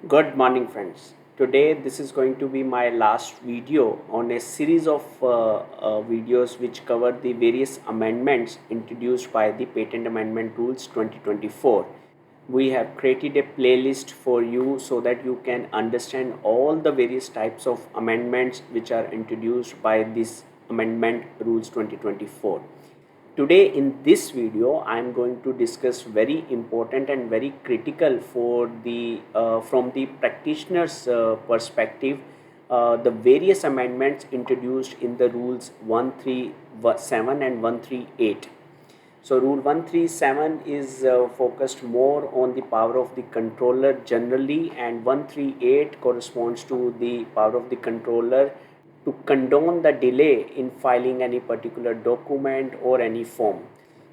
Good morning, friends. Today, this is going to be my last video on a series of videos which cover the various amendments introduced by the Patent Amendment Rules 2024. We have created a playlist for you so that you can understand all the various types of amendments which are introduced by this Amendment Rules 2024. Today in this video I am going to discuss very important and very critical for the from the practitioner's perspective, the various amendments introduced in the rules 137 and 138. So rule 137 is focused more on the power of the controller generally, and 138 corresponds to the power of the controller to condone the delay in filing any particular document or any form.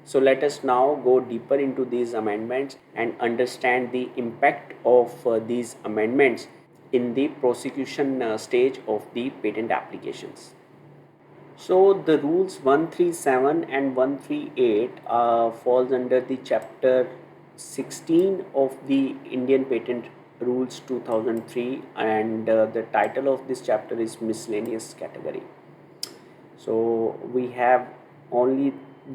So let us now go deeper into these amendments and understand the impact of these amendments in the prosecution stage of the patent applications. So the rules 137 and 138 falls under the chapter 16 of the Indian Patent Rules 2003, and the title of this chapter is miscellaneous category. So we have only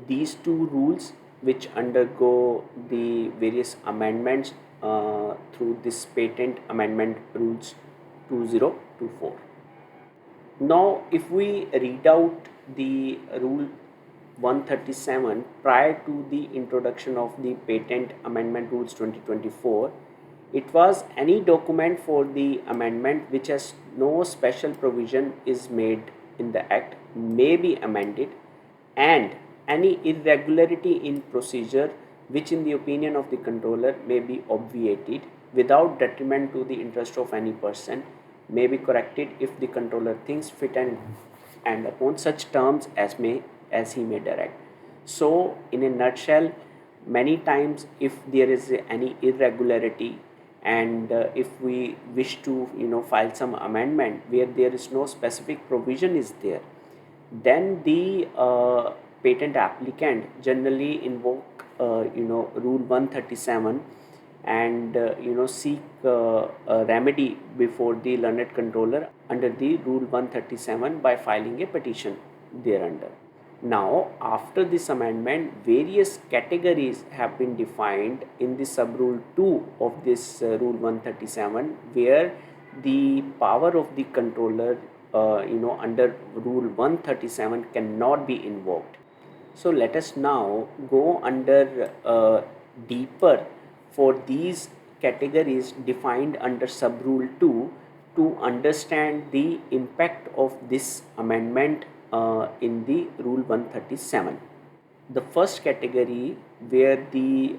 these two rules which undergo the various amendments through this Patent Amendment Rules 2024. Now, if we read out the rule 137 prior to the introduction of the Patent Amendment Rules 2024, it was any document for the amendment which has no special provision is made in the act may be amended, and any irregularity in procedure which in the opinion of the controller may be obviated without detriment to the interest of any person may be corrected if the controller thinks fit and upon such terms as he may direct. So in a nutshell, many times if there is any irregularity, and if we wish to file some amendment where there is no specific provision is there, then the patent applicant generally invoke rule 137 and seek a remedy before the learned controller under the rule 137 by filing a petition thereunder. Now, after this amendment, various categories have been defined in the sub-rule 2 of this rule 137, where the power of the controller under rule 137 cannot be invoked. So let us now go under deeper for these categories defined under sub-rule 2 to understand the impact of this amendment in the rule 137. The first category where the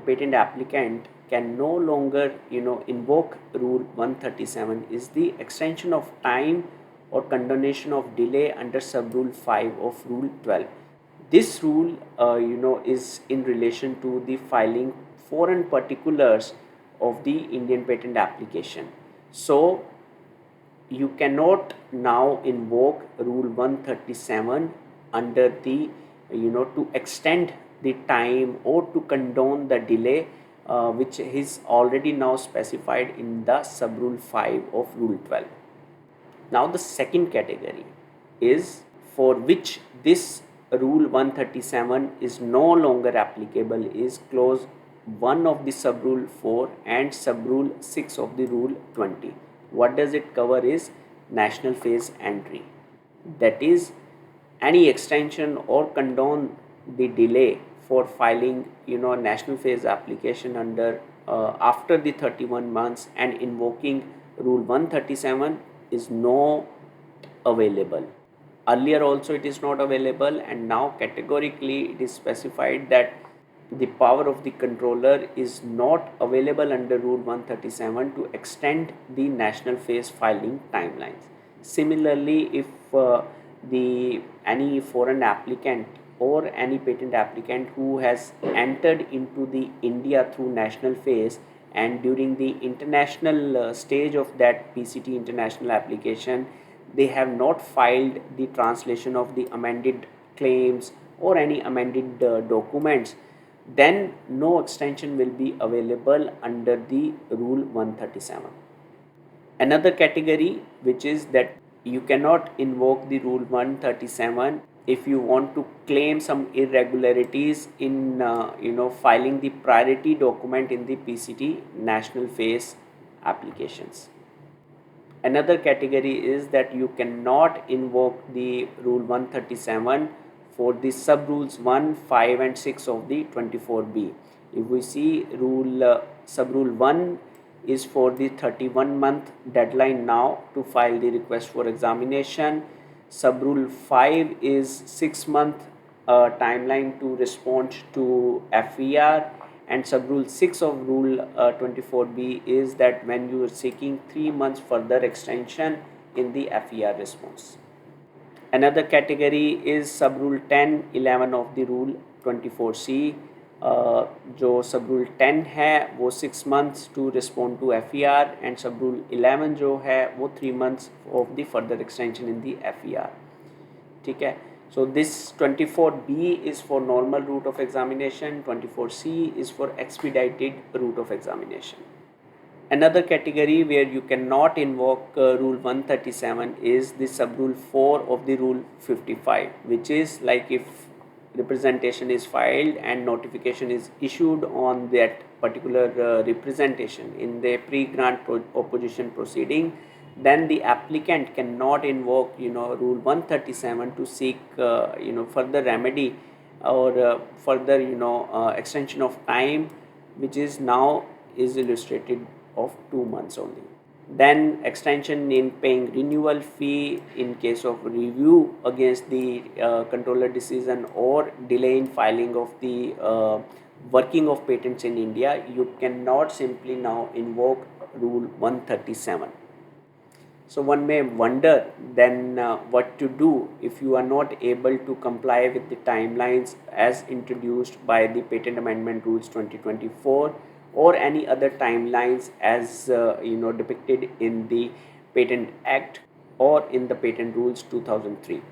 patent applicant can no longer invoke rule 137 is the extension of time or condonation of delay under sub rule 5 of rule 12. This rule is in relation to the filing foreign particulars of the Indian patent application. So you cannot now invoke rule 137 under the to extend the time or to condone the delay which is already now specified in the sub rule 5 of rule 12. Now the second category is for which this rule 137 is no longer applicable is clause 1 of the sub rule 4 and sub rule 6 of the rule 20. What does it cover is national phase entry. That is, any extension or condone the delay for filing national phase application under after the 31 months and invoking rule 137 is no available. Earlier also it is not available, and now categorically it is specified that the power of the controller is not available under rule 137 to extend the national phase filing timelines. Similarly, if any foreign applicant or any patent applicant who has entered into the India through national phase, and during the international stage of that PCT international application they have not filed the translation of the amended claims or any amended documents, then no extension will be available under the Rule 137. Another category, which is that you cannot invoke the Rule 137 if you want to claim some irregularities in filing the priority document in the PCT national phase applications. Another category is that you cannot invoke the Rule 137 for the sub rules 1, 5 and 6 of the 24B. If we see sub rule 1 is for the 31-month deadline now to file the request for examination. Sub rule 5 is 6-month timeline to respond to FER, and sub rule 6 of rule 24B is that when you are seeking 3 months further extension in the FER response. Another category is sub rule 10, 11 of the rule 24C. जो सब rule 10 है वो 6 months to respond to FER, and sub rule 11 जो है वो 3 months of the further extension in the FER. ठीक है. So this 24B is for normal route of examination, 24C is for expedited route of examination. Another category where you cannot invoke Rule 137 is the sub rule 4 of the Rule 55, which is like if representation is filed and notification is issued on that particular representation in the pre-grant opposition proceeding, then the applicant cannot invoke Rule 137 to seek further remedy or further extension of time, which is now is illustrated of 2 months only. Then extension in paying renewal fee in case of review against the controller decision or delay in filing of the working of patents in India, you cannot simply now invoke Rule 137. So one may wonder then what to do if you are not able to comply with the timelines as introduced by the Patent Amendment Rules 2024 or any other timelines as depicted in the Patent Act or in the Patent Rules 2003.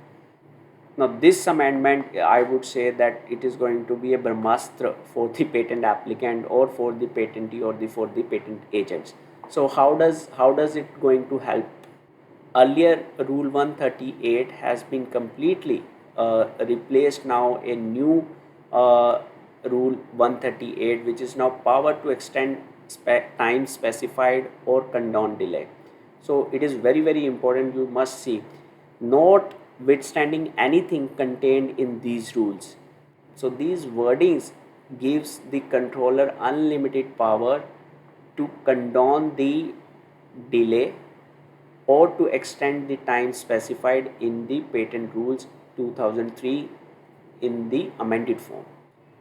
Now this amendment, I would say that it is going to be a brahmastra for the patent applicant or for the patentee or for the patent agents. So how does it going to help? Earlier Rule 138 has been completely replaced now a new Rule 138, which is now power to extend time specified or condone delay. So it is very important, you must see, notwithstanding anything contained in these rules. So these wordings gives the controller unlimited power to condone the delay or to extend the time specified in the Patent Rules 2003 in the amended form.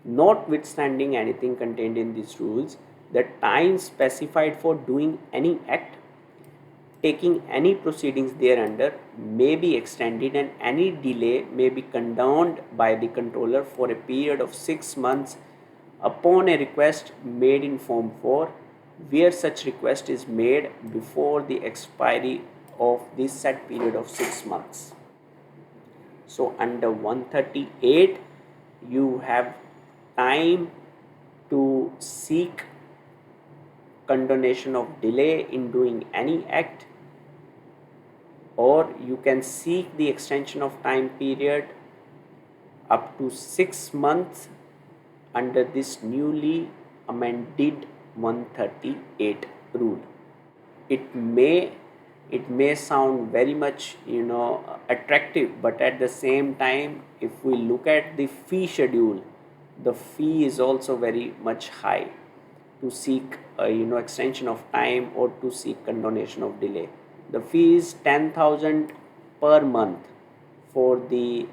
Notwithstanding anything contained in these rules, the time specified for doing any act, taking any proceedings thereunder may be extended, and any delay may be condoned by the controller for a period of 6 months upon a request made in Form 4, where such request is made before the expiry of the set period of 6 months. So under 138 you have time to seek condonation of delay in doing any act, or you can seek the extension of time period up to 6 months under this newly amended 138 rule. It may sound very much attractive, but at the same time, if we look at the fee schedule, the fee is also very much high to seek extension of time or to seek condonation of delay. The fee is 10,000 per month for the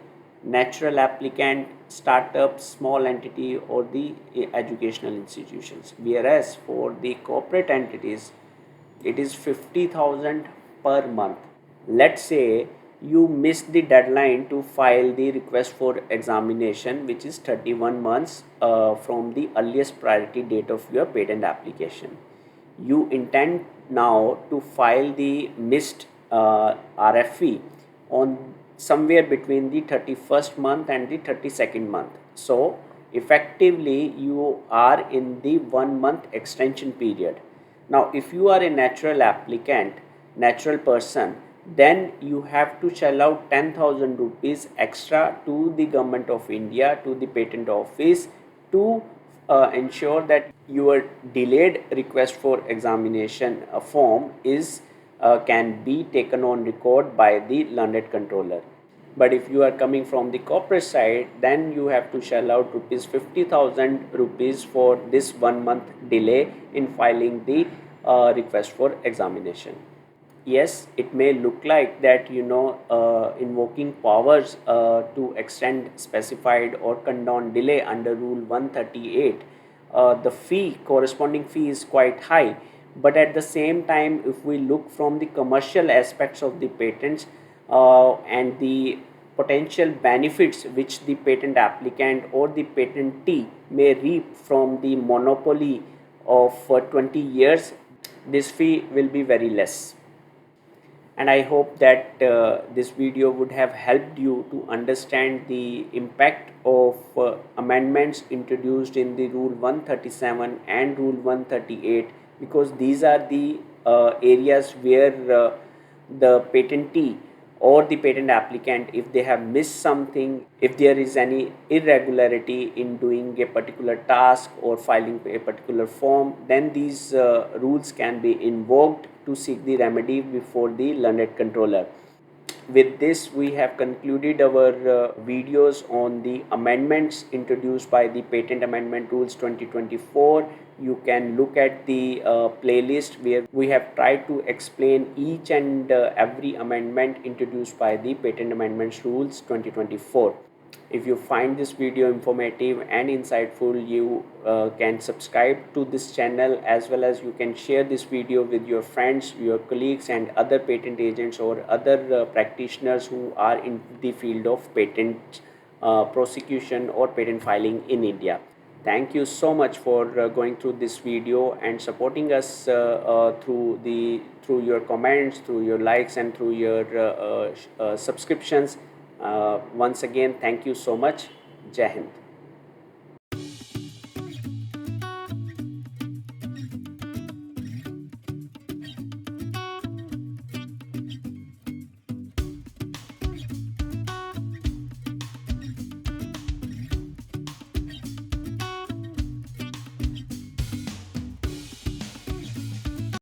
natural applicant, startup, small entity or the educational institutions, whereas for the corporate entities it is 50,000 per month. Let's say you missed the deadline to file the request for examination, which is 31 months from the earliest priority date of your patent application. You intend now to file the missed RFE on somewhere between the 31st month and the 32nd month. So effectively you are in the 1 month extension period. Now if you are a natural applicant, natural person, then you have to shell out 10,000 rupees extra to the government of India, to the patent office, to ensure that your delayed request for examination form is can be taken on record by the learned controller. But if you are coming from the corporate side, then you have to shell out rupees 50,000 rupees for this 1 month delay in filing the request for examination. Yes, it may look like that, invoking powers to extend specified or condone delay under Rule 138, the fee, corresponding fee is quite high. But at the same time, if we look from the commercial aspects of the patents and the potential benefits which the patent applicant or the patentee may reap from the monopoly of 20 years, this fee will be very less. And I hope that this video would have helped you to understand the impact of amendments introduced in the Rule 137 and Rule 138, because these are the areas where the patentee or the patent applicant, if they have missed something, if there is any irregularity in doing a particular task or filing a particular form, then these rules can be invoked to seek the remedy before the learned controller. With this, we have concluded our videos on the amendments introduced by the Patent Amendment Rules 2024. You can look at the playlist where we have tried to explain each and every amendment introduced by the Patent Amendments Rules 2024. If you find this video informative and insightful, you can subscribe to this channel, as well as you can share this video with your friends, your colleagues, and other patent agents or other practitioners who are in the field of patent prosecution or patent filing in India. Thank you so much for going through this video and supporting us through your comments, through your likes, and through your subscriptions. Once again, thank you so much. Jai Hind.